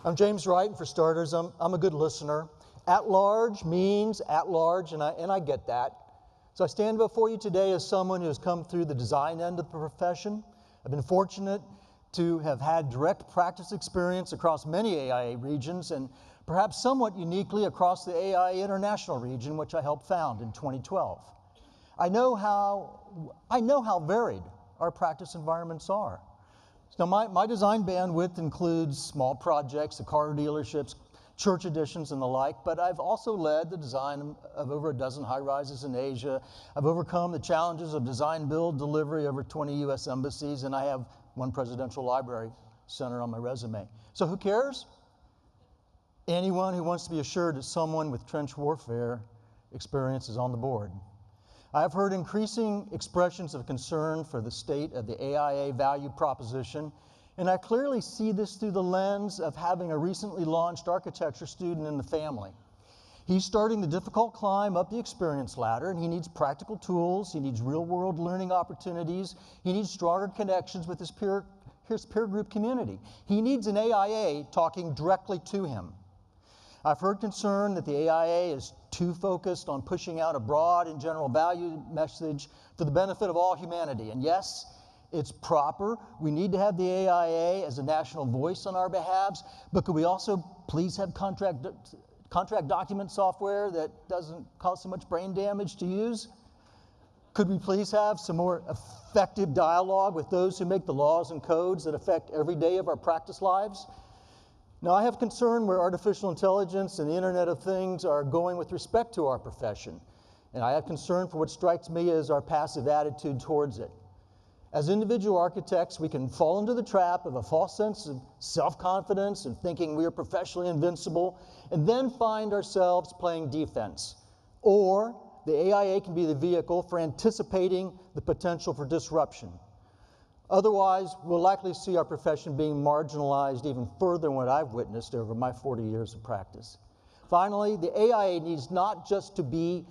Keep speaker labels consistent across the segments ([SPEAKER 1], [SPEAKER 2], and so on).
[SPEAKER 1] I'm James Wright, and for starters, I'm a good listener. At large means at large, and I get that. So I stand before you today as someone who has come through the design end of the profession. I've been fortunate to have had direct practice experience across many AIA regions, and perhaps somewhat uniquely across the AIA International region, which I helped found in 2012. I know how varied our practice environments are. So my design bandwidth includes small projects, the car dealerships, church additions, and the like, but I've also led the design of over a dozen high-rises in Asia. I've overcome the challenges of design, build, delivery over 20 U.S. embassies, and I have one presidential library center on my resume. So who cares? Anyone who wants to be assured that someone with trench warfare experience is on the board. I have heard increasing expressions of concern for the state of the AIA value proposition, and I clearly see this through the lens of having a recently launched architecture student in the family. He's starting the difficult climb up the experience ladder, and he needs practical tools, he needs real-world learning opportunities, he needs stronger connections with his peer group community. He needs an AIA talking directly to him. I've heard concern that the AIA is too focused on pushing out a broad and general value message for the benefit of all humanity. And yes, it's proper. We need to have the AIA as a national voice on our behalves, but could we also please have contract document software that doesn't cause so much brain damage to use? Could we please have some more effective dialogue with those who make the laws and codes that affect every day of our practice lives? Now, I have concern where artificial intelligence and the Internet of Things are going with respect to our profession, and I have concern for what strikes me as our passive attitude towards it. As individual architects, we can fall into the trap of a false sense of self-confidence and thinking we are professionally invincible, and then find ourselves playing defense. Or the AIA can be the vehicle for anticipating the potential for disruption. Otherwise, we'll likely see our profession being marginalized even further than what I've witnessed over my 40 years of practice. Finally, the AIA needs not just to be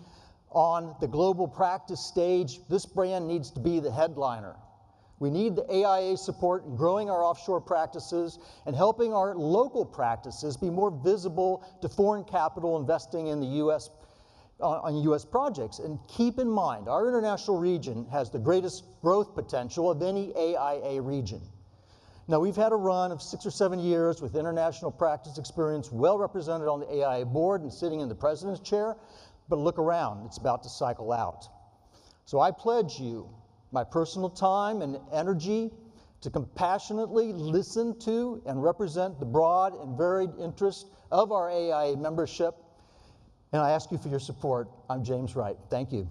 [SPEAKER 1] on the global practice stage, this brand needs to be the headliner. We need the AIA support in growing our offshore practices and helping our local practices be more visible to foreign capital investing in the U.S. On U.S. projects. And keep in mind, our international region has the greatest growth potential of any AIA region. Now, we've had a run of 6 or 7 years with international practice experience well represented on the AIA board and sitting in the president's chair, but look around, it's about to cycle out. So I pledge you my personal time and energy to compassionately listen to and represent the broad and varied interest of our AIA membership, and I ask you for your support. I'm James Wright. Thank you.